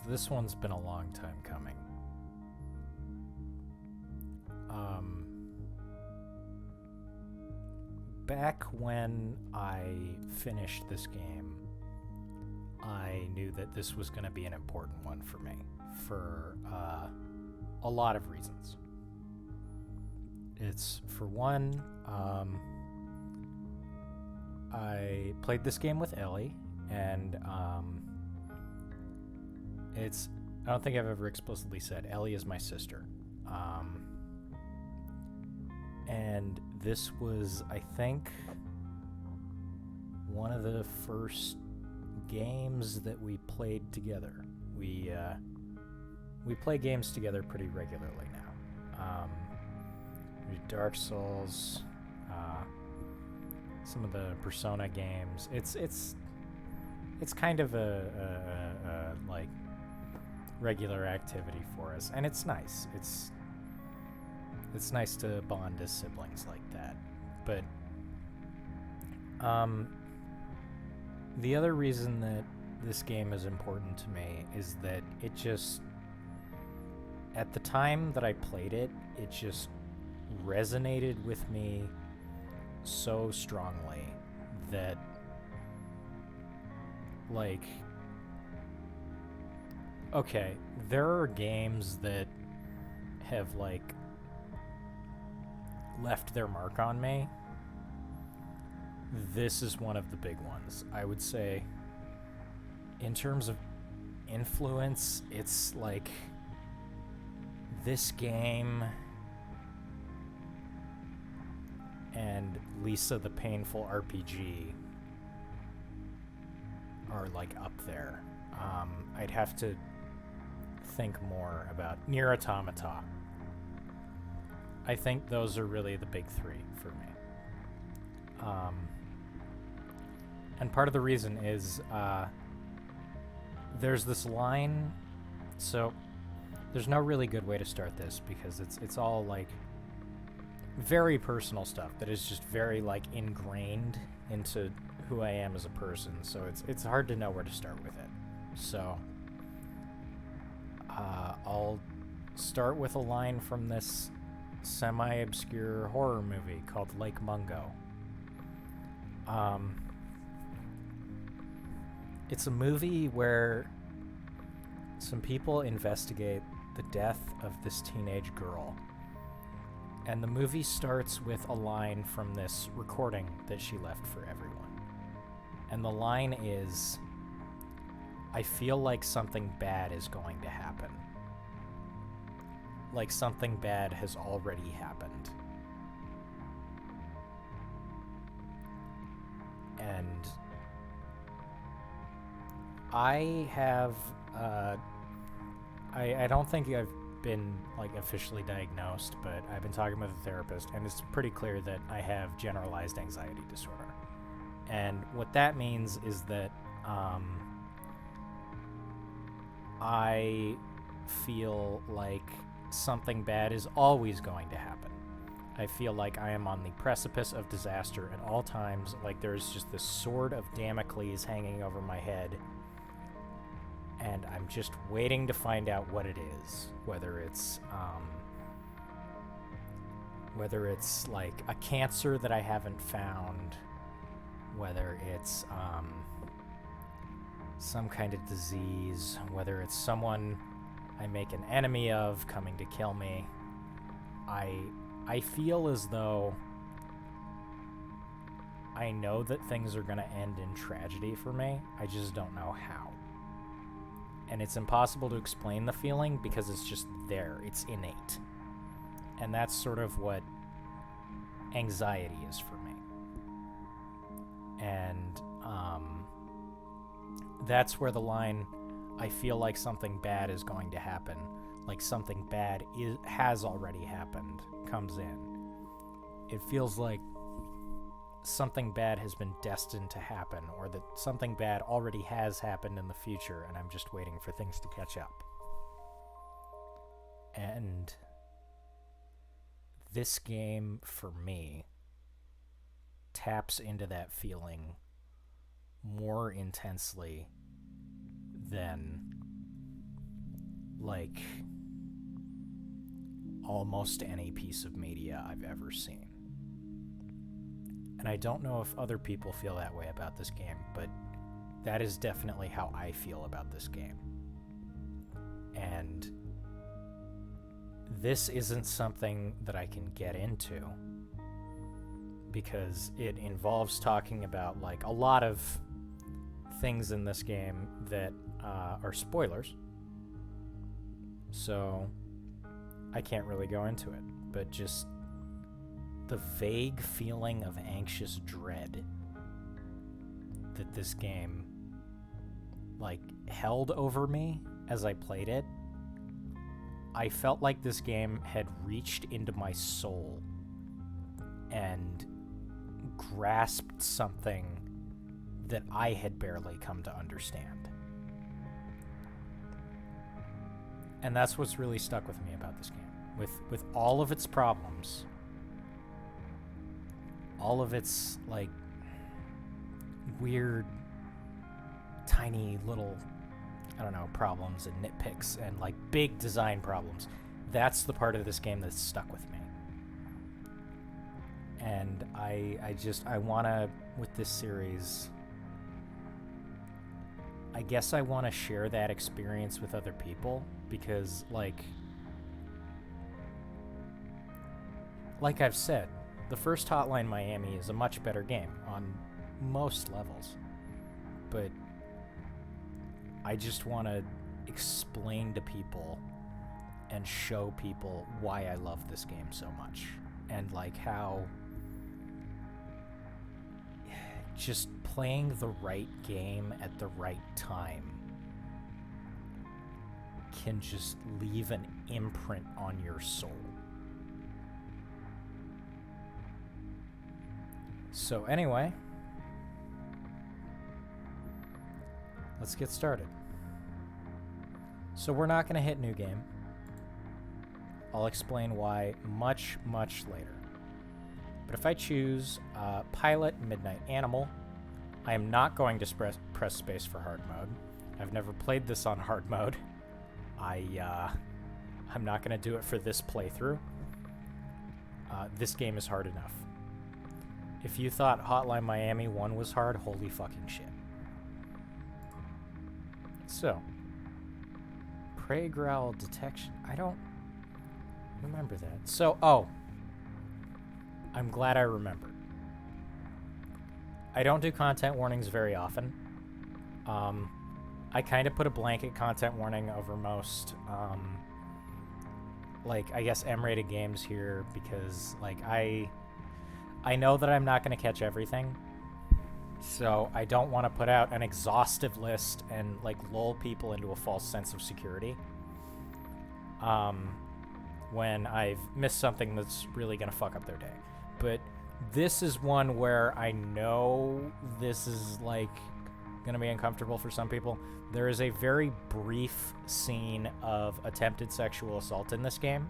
this one's been a long time coming. Back when I finished this game, I knew that this was going to be an important one for me for a lot of reasons. It's, for one, I played this game with Ellie, and it's, I don't think I've ever explicitly said, Ellie is my sister. And this was, I think, one of the first games that we played together. We play games together pretty regularly now. We do Dark Souls, some of the Persona games. It's kind of a like regular activity for us, and it's nice. It's nice to bond as siblings like that. But the other reason that this game is important to me is that it just, at the time that I played it, it just resonated with me so strongly that, like, okay, there are games that have, like, left their mark on me. This is one of the big ones. I would say, in terms of influence, it's like this game and Lisa the Painful RPG are like up there. I'd have to think more about Nier Automata. I think those are really the big three for me. And part of the reason is there's this line. So there's no really good way to start this because it's all like very personal stuff that is just very like ingrained into who I am as a person. So it's hard to know where to start with it. So I'll start with a line from this semi-obscure horror movie called Lake Mungo. It's a movie where some people investigate the death of this teenage girl. And the movie starts with a line from this recording that she left for everyone. And the line is, "I feel like something bad is going to happen. Like something bad has already happened." And I have, I don't think I've been like officially diagnosed, but I've been talking with a therapist, and it's pretty clear that I have generalized anxiety disorder. And what that means is that I feel like something bad is always going to happen. I feel like I am on the precipice of disaster at all times, like there's just this sword of Damocles hanging over my head, and I'm just waiting to find out what it is. Whether it's like a cancer that I haven't found, whether it's some kind of disease, whether it's someone I make an enemy of coming to kill me. I feel as though I know that things are going to end in tragedy for me. I just don't know how. And it's impossible to explain the feeling because it's just there. It's innate. And that's sort of what anxiety is for me. And that's where the line, "I feel like something bad is going to happen, like something bad has already happened," comes in. It feels like something bad has been destined to happen, or that something bad already has happened in the future, and I'm just waiting for things to catch up. And this game, for me, taps into that feeling more intensely than like almost any piece of media I've ever seen. And I don't know if other people feel that way about this game, but that is definitely how I feel about this game. And this isn't something that I can get into because it involves talking about like a lot of things in this game that are spoilers. So I can't really go into it, but just the vague feeling of anxious dread that this game like held over me as I played it. I felt like this game had reached into my soul and grasped something that I had barely come to understand. And that's what's really stuck with me about this game. With all of its problems, all of its like weird tiny little, I don't know, problems and nitpicks and like big design problems, that's the part of this game that's stuck with me. And I want to, with this series, I guess I want to share that experience with other people because like I've said, the first Hotline Miami is a much better game on most levels. But I just want to explain to people and show people why I love this game so much. And like how just playing the right game at the right time can just leave an imprint on your soul. So anyway, let's get started. So we're not going to hit new game. I'll explain why much, much later. But if I choose Pilot Midnight Animal, I am not going to press space for hard mode. I've never played this on hard mode. I'm not going to do it for this playthrough. This game is hard enough. If you thought Hotline Miami 1 was hard, holy fucking shit. So, prey growl detection. I don't remember that. So, I'm glad I remembered. I don't do content warnings very often. I kind of put a blanket content warning over most, like, I guess M-rated games here because, like, I know that I'm not going to catch everything. So I don't want to put out an exhaustive list and, like, lull people into a false sense of security. When I've missed something that's really going to fuck up their day. But this is one where I know this is, like, going to be uncomfortable for some people. There is a very brief scene of attempted sexual assault in this game.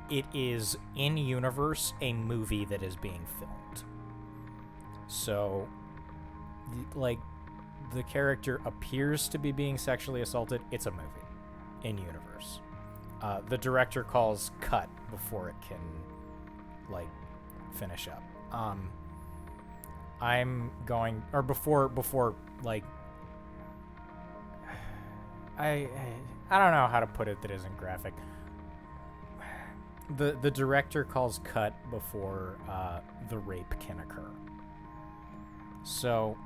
It is, in universe, a movie that is being filmed. So, like, the character appears to be being sexually assaulted. It's a movie, in universe. The director calls cut before it can, like, finish up. I'm going, or before, like, I don't know how to put it that isn't graphic. The director calls cut before the rape can occur. So,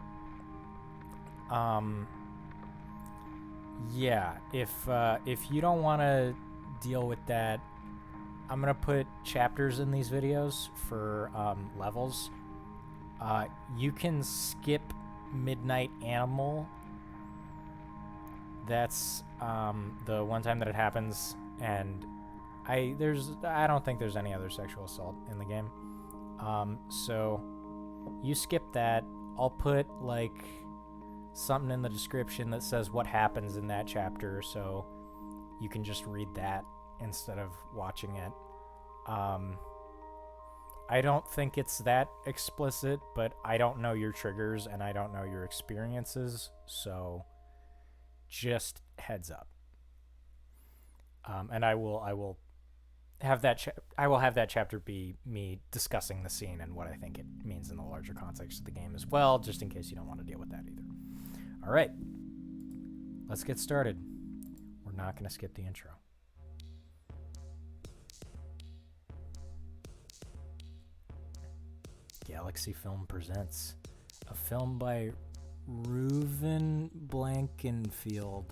yeah, if you don't want to deal with that, I'm gonna put chapters in these videos for levels. You can skip Midnight Animal. That's the one time that it happens, and I don't think there's any other sexual assault in the game. So you skip that. I'll put like something in the description that says what happens in that chapter, so you can just read that instead of watching it. I don't think it's that explicit, but I don't know your triggers and I don't know your experiences, so Just heads up. And I will have that chapter be me discussing the scene and what I think it means in the larger context of the game as well, just in case you don't want to deal with that either. All right, let's get started. We're not going to skip the intro. Galaxy Film presents a film by Reuven Blankenfield,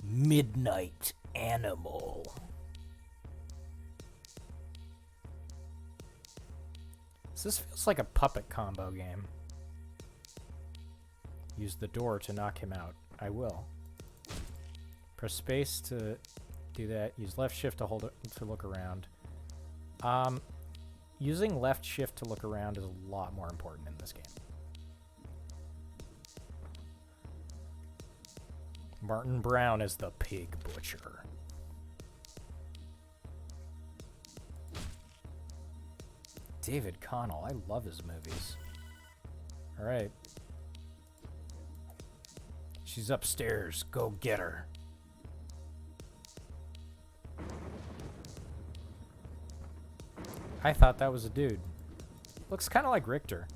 Midnight Animal. So this feels like a puppet combo game. Use the door to knock him out. I will. Press space to do that. Use left shift to hold it to look around. Using left shift to look around is a lot more important in this game. Martin Brown is the pig butcher. David Connell, I love his movies. All right. She's upstairs. Go get her. I thought that was a dude. Looks kind of like Richter.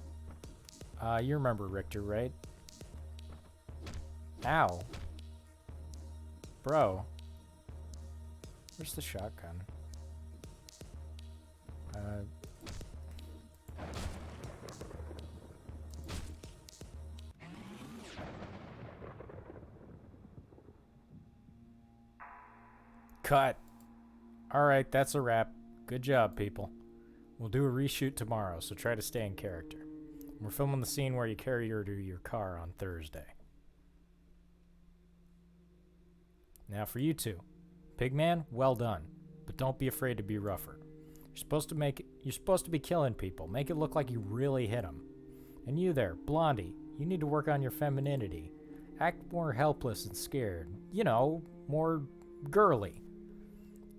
You remember Richter, right? Ow. Bro. Where's the shotgun? Cut. Alright, that's a wrap. Good job, people. We'll do a reshoot tomorrow, so try to stay in character. We're filming the scene where you carry her to your car on Thursday. Now for you two. Pigman, well done. But don't be afraid to be rougher. You're supposed to be killing people. Make it look like you really hit them. And you there, Blondie, you need to work on your femininity. Act more helpless and scared. You know, more girly.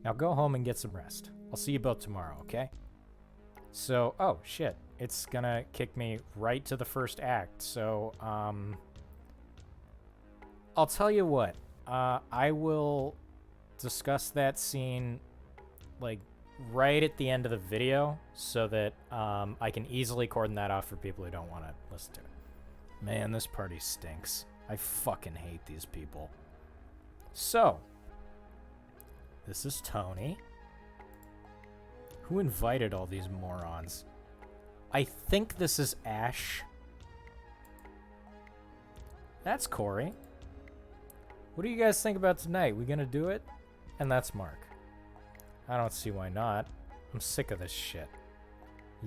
Now go home and get some rest. I'll see you both tomorrow, okay? So, oh shit. It's gonna kick me right to the first act. So, I'll tell you what. I will discuss that scene, like, right at the end of the video so that I can easily cordon that off for people who don't want to listen to it. Man, this party stinks. I fucking hate these people. So, this is Tony. Who invited all these morons? I think this is Ash. That's Corey. What do you guys think about tonight? We gonna do it? And that's Mark. I don't see why not. I'm sick of this shit.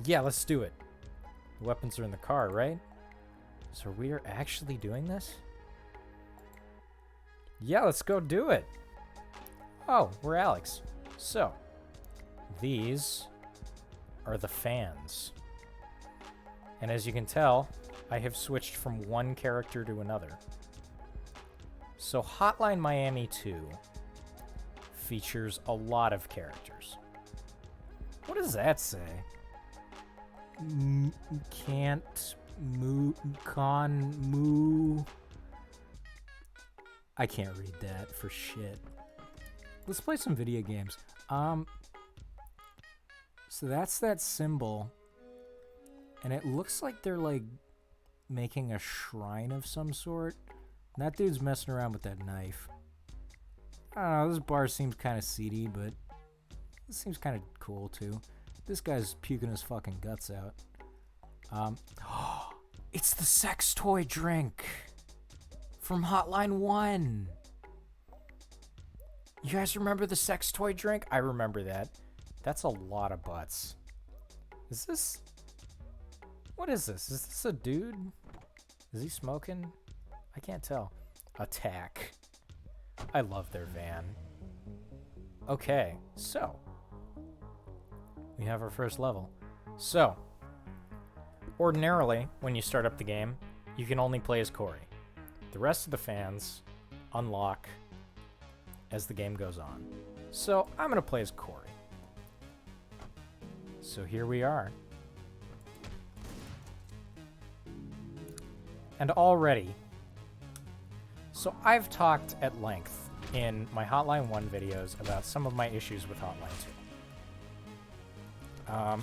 Yeah, let's do it. The weapons are in the car, right? So we are actually doing this? Yeah, let's go do it. Oh, we're Alex. So, these are the fans. And as you can tell, I have switched from one character to another. So Hotline Miami 2 features a lot of characters. What does that say? Can't moo. I can't read that for shit. Let's play some video games. So that's that symbol. And it looks like they're like making a shrine of some sort. And that dude's messing around with that knife. I don't know, this bar seems kind of seedy, but this seems kind of cool too. This guy's puking his fucking guts out. It's the sex toy drink from Hotline 1. You guys remember the sex toy drink? I remember that. That's a lot of butts. Is this... What is this? Is this a dude? Is he smoking? I can't tell. Attack. I love their van. Okay, so we have our first level. So, ordinarily, when you start up the game, you can only play as Corey. The rest of the fans unlock as the game goes on. So, I'm going to play as Corey. So here we are. And already, So I've talked at length in my Hotline 1 videos about some of my issues with Hotline 2.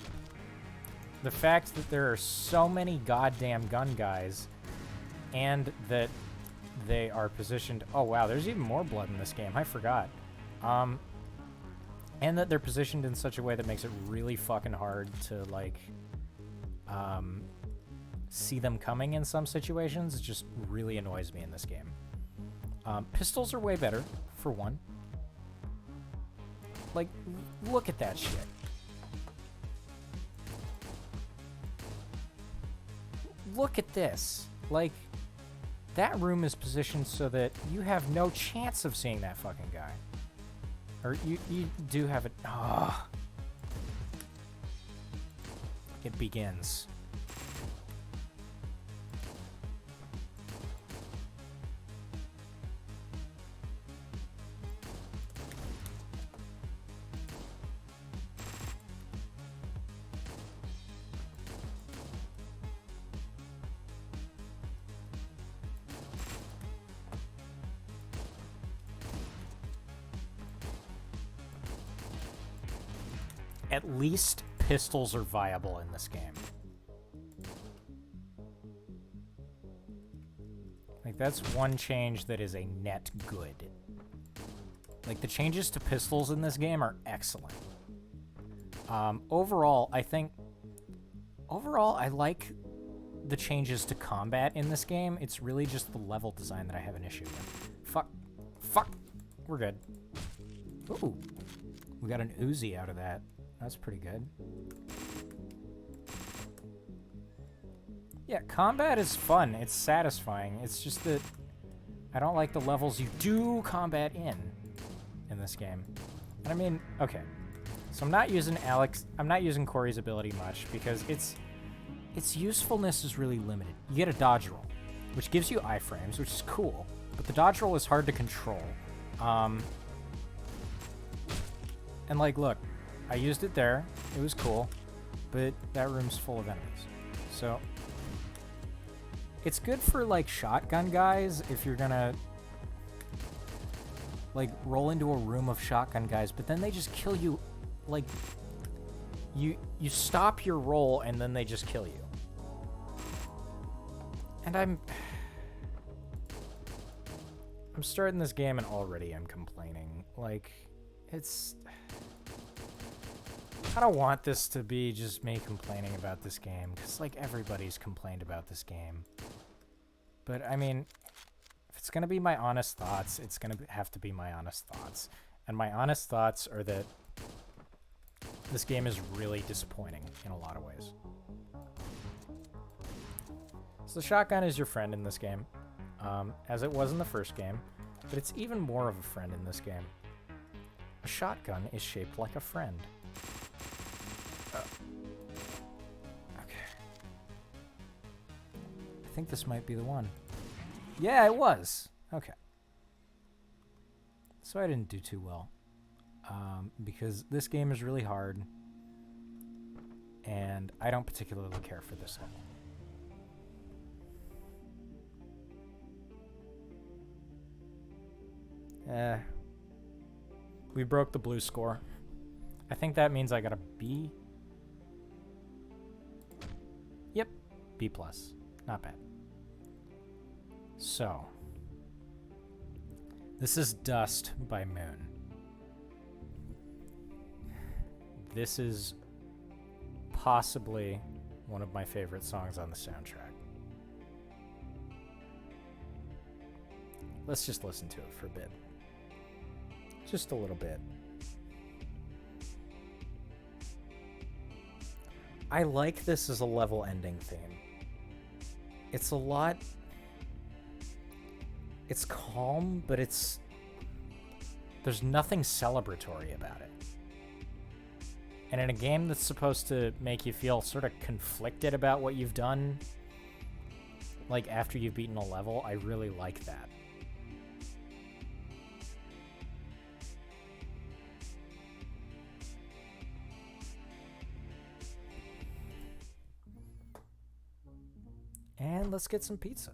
The fact that there are so many goddamn gun guys and that they are positioned... Oh, wow, there's even more blood in this game. I forgot. And that they're positioned in such a way that makes it really fucking hard to, like, see them coming in some situations. It just really annoys me in this game. Pistols are way better, for one. Like, look at that shit. Look at this. Like, that room is positioned so that you have no chance of seeing that fucking guy. Or you do have it. Ah. It begins. At least pistols are viable in this game. Like, that's one change that is a net good. Like, the changes to pistols in this game are excellent. Overall, I like the changes to combat in this game. It's really just the level design that I have an issue with. Fuck. We're good. Ooh. We got an Uzi out of that. That's pretty good. Yeah, combat is fun. It's satisfying. It's just that I don't like the levels you do combat in this game. And I mean, okay. So I'm not using Corey's ability much because its usefulness is really limited. You get a dodge roll, which gives you iframes, which is cool, but the dodge roll is hard to control. And like, look, I used it there. It was cool, but that room's full of enemies. So it's good for, like, shotgun guys if you're gonna, like, roll into a room of shotgun guys, but then they just kill you. Like, you stop your roll and then they just kill you. And I'm starting this game and already I'm complaining. Like, I don't want this to be just me complaining about this game, because, like, everybody's complained about this game. But, I mean, if it's going to be my honest thoughts, it's going to have to be my honest thoughts. And my honest thoughts are that this game is really disappointing in a lot of ways. So the shotgun is your friend in this game, as it was in the first game, but it's even more of a friend in this game. A shotgun is shaped like a friend. Okay. I think this might be the one. Yeah, it was. Okay. So I didn't do too well. Because this game is really hard. And I don't particularly care for this level. We broke the blue score. I think that means I got a B. Yep, B+. Not bad. So, this is Dust by Moon. This is possibly one of my favorite songs on the soundtrack. Let's just listen to it for a bit. Just a little bit. I like this as a level ending theme. It's a lot... It's calm, but there's nothing celebratory about it. And in a game that's supposed to make you feel sort of conflicted about what you've done, like after you've beaten a level, I really like that. And let's get some pizza.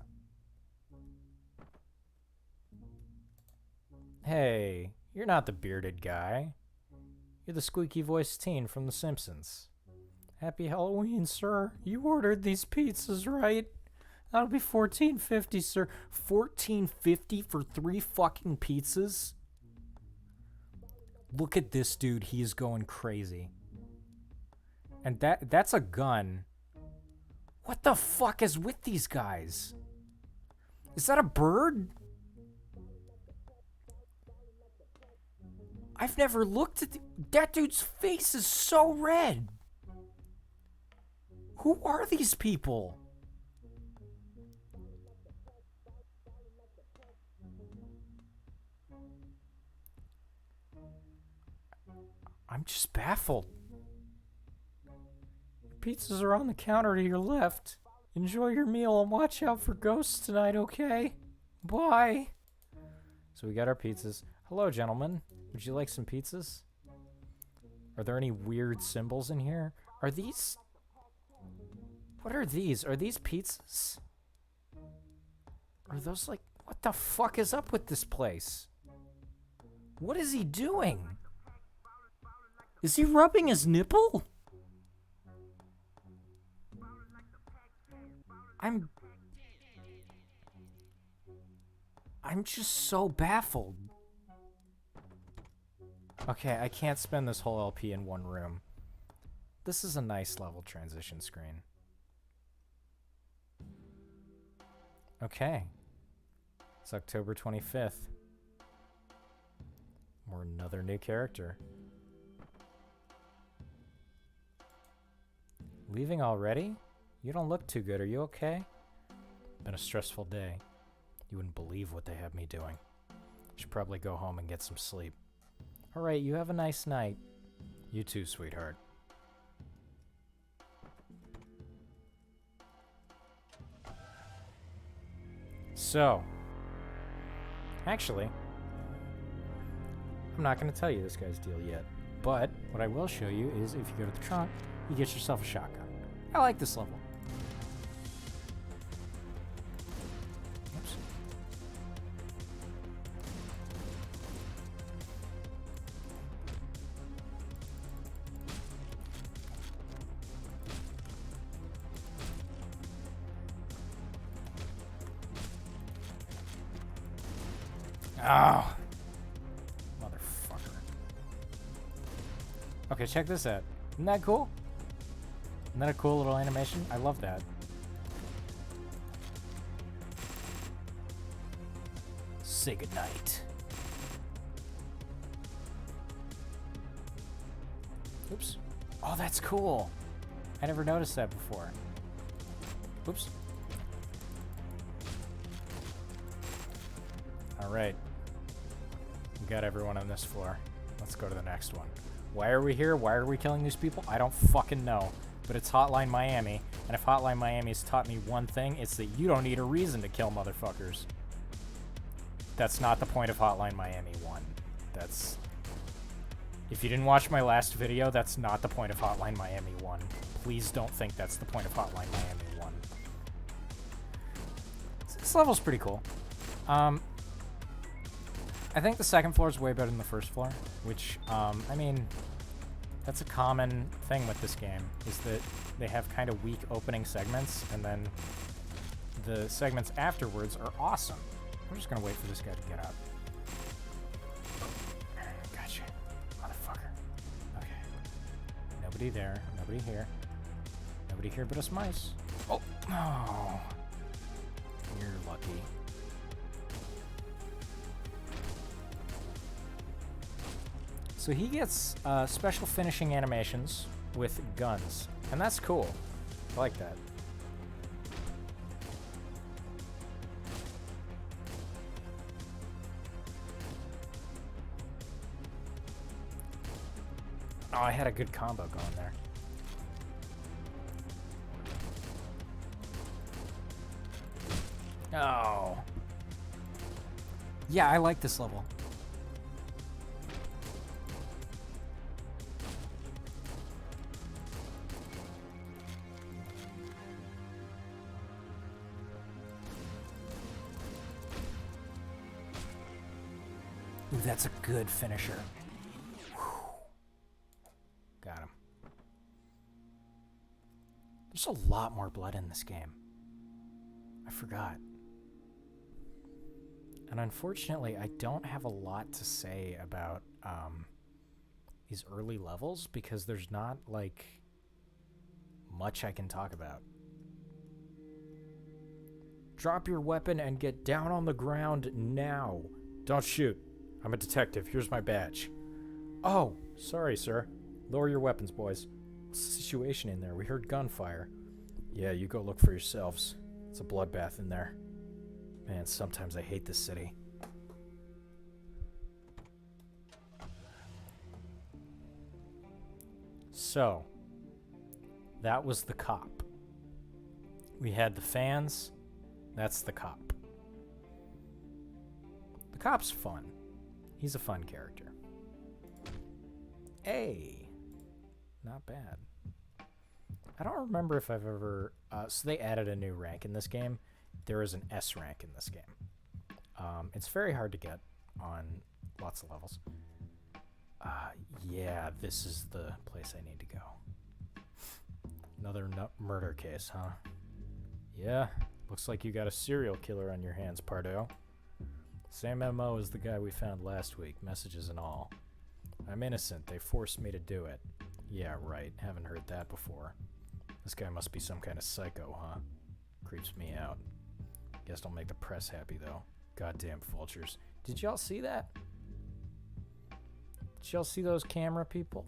Hey, you're not the bearded guy. You're the squeaky-voiced teen from The Simpsons. Happy Halloween, sir. You ordered these pizzas, right? That'll be $14.50, sir. $14.50 for 3 fucking pizzas? Look at this dude. He is going crazy. And that's a gun. What the fuck is with these guys? Is that a bird? I've never looked at that dude's face is so red. Who are these people? I'm just baffled. Pizzas are on the counter to your left. Enjoy your meal and watch out for ghosts tonight, okay? Bye. So we got our pizzas. Hello, gentlemen. Would you like some pizzas? Are there any weird symbols in here? Are these... What are these? Are these pizzas? Are those like... What the fuck is up with this place? What is he doing? Is he rubbing his nipple? I'm just so baffled. Okay, I can't spend this whole LP in one room. This is a nice level transition screen. Okay. It's October 25th. We're another new character. Leaving already? You don't look too good. Are you okay? Been a stressful day. You wouldn't believe what they have me doing. Should probably go home and get some sleep. Alright, you have a nice night. You too, sweetheart. So, actually, I'm not going to tell you this guy's deal yet. But what I will show you is if you go to the trunk, you get yourself a shotgun. I like this level. Oops. Oh, motherfucker. Okay, check this out. Isn't that cool? Isn't that a cool little animation? I love that. Say goodnight. Oops. Oh, that's cool. I never noticed that before. Oops. Alright. We got everyone on this floor. Let's go to the next one. Why are we here? Why are we killing these people? I don't fucking know. But it's Hotline Miami, and if Hotline Miami has taught me one thing, it's that you don't need a reason to kill motherfuckers. That's not the point of Hotline Miami 1. That's... If you didn't watch my last video, that's not the point of Hotline Miami 1. Please don't think that's the point of Hotline Miami 1. This level's pretty cool. I think the second floor is way better than the first floor, which, I mean... That's a common thing with this game, is that they have kind of weak opening segments, and then the segments afterwards are awesome. I'm just gonna wait for this guy to get up. Gotcha. Motherfucker. Okay. Nobody there. Nobody here. Nobody here but us mice. Oh! Oh! You're lucky. So he gets special finishing animations with guns, and that's cool. I like that. Oh, I had a good combo going there. Oh. Yeah, I like this level. that's a good finisher. Whew. Got him. There's a lot more blood in this game. I forgot. And unfortunately, I don't have a lot to say about these early levels because there's not, like, much I can talk about. Drop your weapon and get down on the ground now. Don't shoot. I'm a detective. Here's my badge. Oh, sorry, sir. Lower your weapons, boys. What's the situation in there? We heard gunfire. Yeah, you go look for yourselves. It's a bloodbath in there. Man, sometimes I hate this city. So, that was the cop. We had the fans. That's the cop. The cop's fun. He's a fun character. Hey, not bad. I don't remember if I've ever... so they added a new rank in this game. There is an S rank in this game. It's very hard to get on lots of levels. Yeah, this is the place I need to go. Another murder case, huh? Yeah, looks like you got a serial killer on your hands, Pardo. Same MO as the guy we found last week, messages and all. I'm innocent, they forced me to do it. Yeah, right, haven't heard that before. This guy must be some kind of psycho, huh? Creeps me out. Guess don't make the press happy, though. Goddamn vultures. Did y'all see that? Did y'all see those camera people?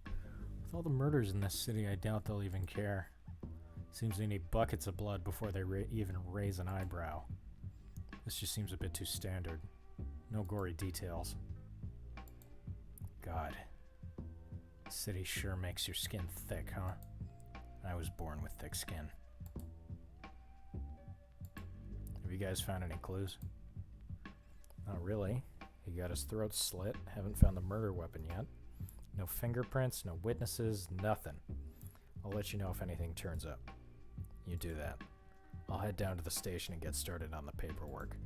With all the murders in this city, I doubt they'll even care. Seems they need buckets of blood before they even raise an eyebrow. This just seems a bit too standard. No gory details. God. City sure makes your skin thick, huh? I was born with thick skin. Have you guys found any clues? Not really. He got his throat slit. Haven't found the murder weapon yet. No fingerprints, no witnesses, nothing. I'll let you know if anything turns up. You do that. I'll head down to the station and get started on the paperwork.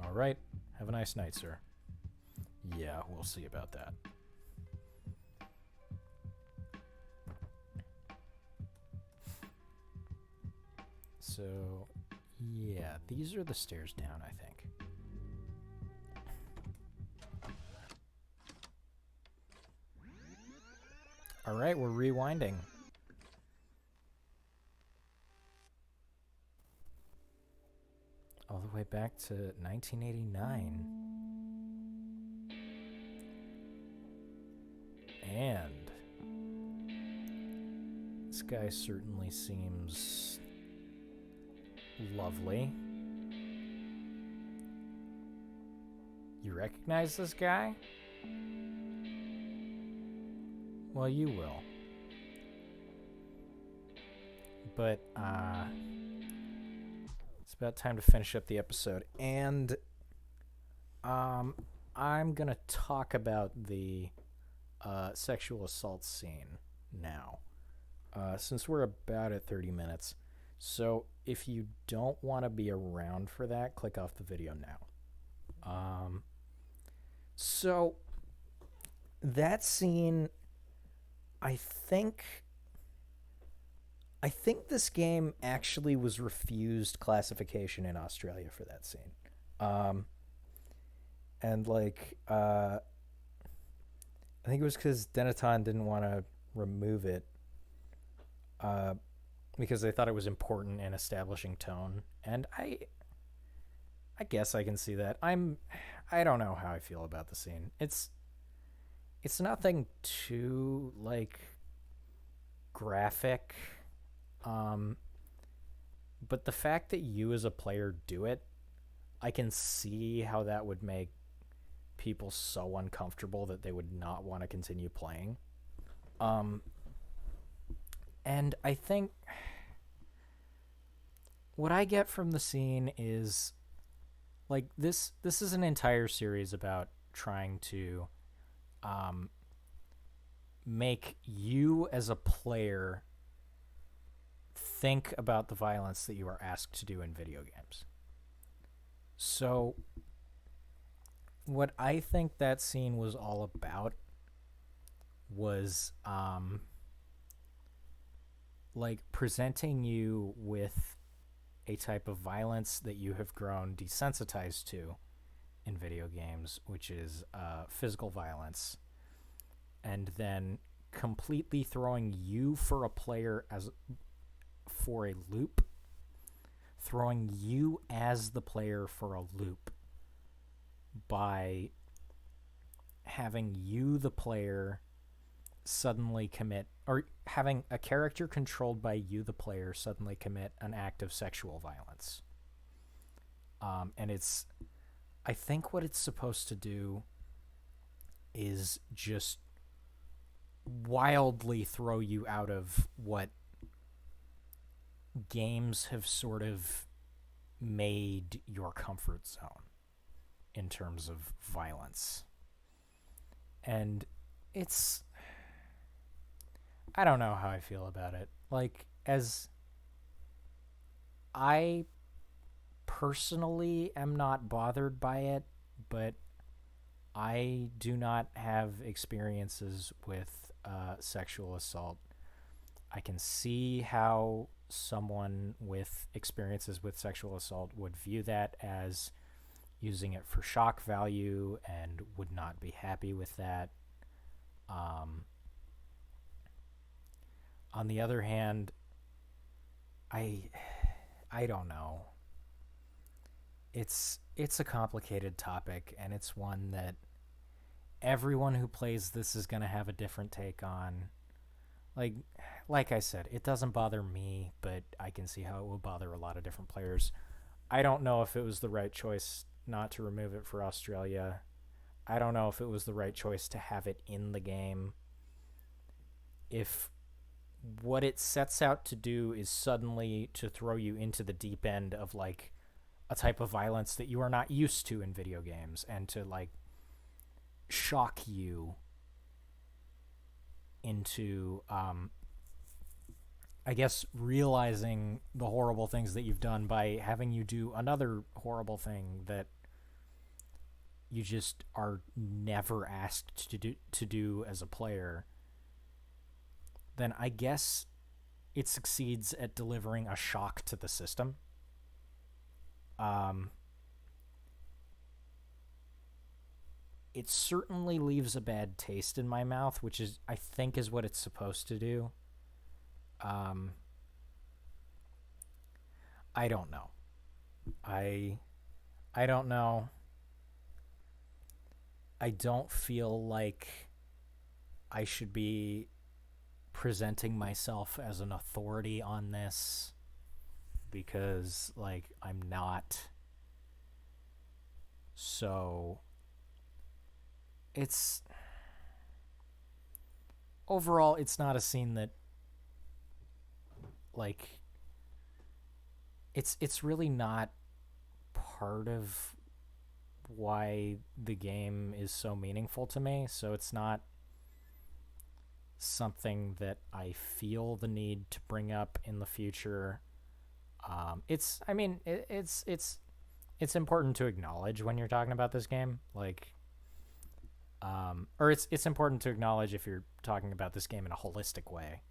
All right. Have a nice night, sir. Yeah, we'll see about that. So, yeah, these are the stairs down, I think. All right, we're rewinding. All the way back to 1989. And this guy certainly seems lovely. You recognize this guy? Well, you will. But, it's about time to finish up the episode. And, I'm gonna talk about the, sexual assault scene now. Since we're about at 30 minutes. So, if you don't want to be around for that, click off the video now. So, that scene... I think this game actually was refused classification in Australia for that scene. And like, I think it was because Denaton didn't want to remove it because they thought it was important in establishing tone. And I guess I can see that. I don't know how I feel about the scene. It's nothing too, like, graphic, but the fact that you as a player do it, I can see how that would make people so uncomfortable that they would not want to continue playing. And I think what I get from the scene is, like, this is an entire series about trying to make you as a player think about the violence that you are asked to do in video games. So what I think that scene was all about was like presenting you with a type of violence that you have grown desensitized to in video games, which is physical violence, and then completely throwing you for a player as for a loop, throwing you as the player for a loop by having you, the player, suddenly commit, or having a character controlled by you, the player, suddenly commit an act of sexual violence. And it's, I think what it's supposed to do is just wildly throw you out of what games have sort of made your comfort zone in terms of violence. And it's, I don't know how I feel about it. Like, as I personally am not bothered by it, but I do not have experiences with sexual assault. I can see how someone with experiences with sexual assault would view that as using it for shock value and would not be happy with that. On the other hand, I don't know. It's a complicated topic, and it's one that everyone who plays this is going to have a different take on. Like I said, it doesn't bother me, but I can see how it will bother a lot of different players. I don't know if it was the right choice not to remove it for Australia. I don't know if it was the right choice to have it in the game. If what it sets out to do is suddenly to throw you into the deep end of like a type of violence that you are not used to in video games, and to like shock you into I guess realizing the horrible things that you've done by having you do another horrible thing that you just are never asked to do as a player, then I guess it succeeds at delivering a shock to the system. It certainly leaves a bad taste in my mouth, which is, I think, is what it's supposed to do. I don't know. I don't know. I don't feel like I should be presenting myself as an authority on this, because like I'm not. So it's overall, it's not a scene that like it's really not part of why the game is so meaningful to me. So it's not something that I feel the need to bring up in the future. It's, I mean, it's important to acknowledge when you're talking about this game, like, or it's important to acknowledge if you're talking about this game in a holistic way,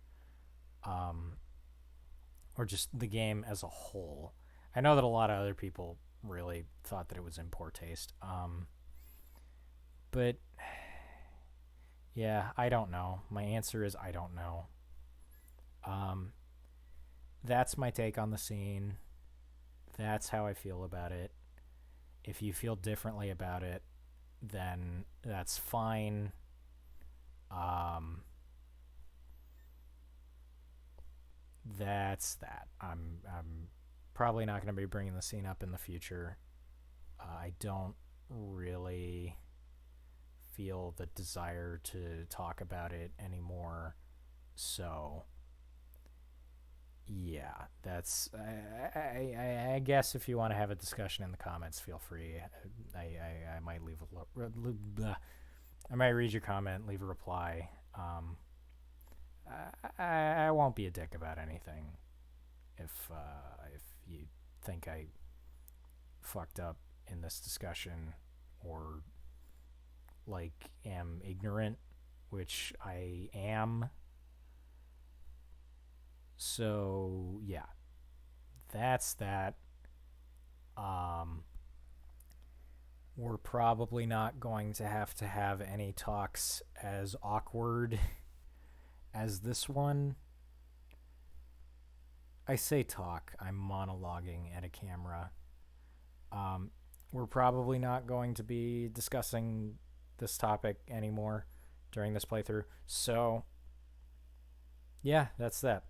or just the game as a whole. I know that a lot of other people really thought that it was in poor taste, but yeah, I don't know. My answer is I don't know. That's my take on the scene. That's how I feel about it. If you feel differently about it, then that's fine. That's that. I'm probably not going to be bringing the scene up in the future. I don't really feel the desire to talk about it anymore. So yeah, that's I guess if you want to have a discussion in the comments, feel free. I might leave I might read your comment, leave a reply. I won't be a dick about anything if you think I fucked up in this discussion, or like am ignorant, which I am. So yeah, that's that. We're probably not going to have any talks as awkward as this one. I say talk, I'm monologuing at a camera. We're probably not going to be discussing this topic anymore during this playthrough. So, yeah, that's that.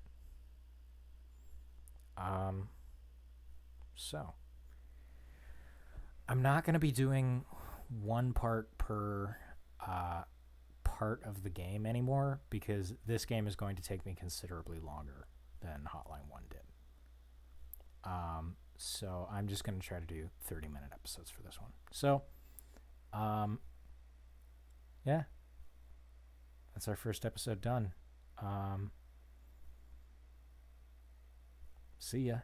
So, I'm not going to be doing one part per part of the game anymore because this game is going to take me considerably longer than Hotline 1 did. So I'm just going to try to do 30-minute episodes for this one. So, yeah, that's our first episode done. See ya.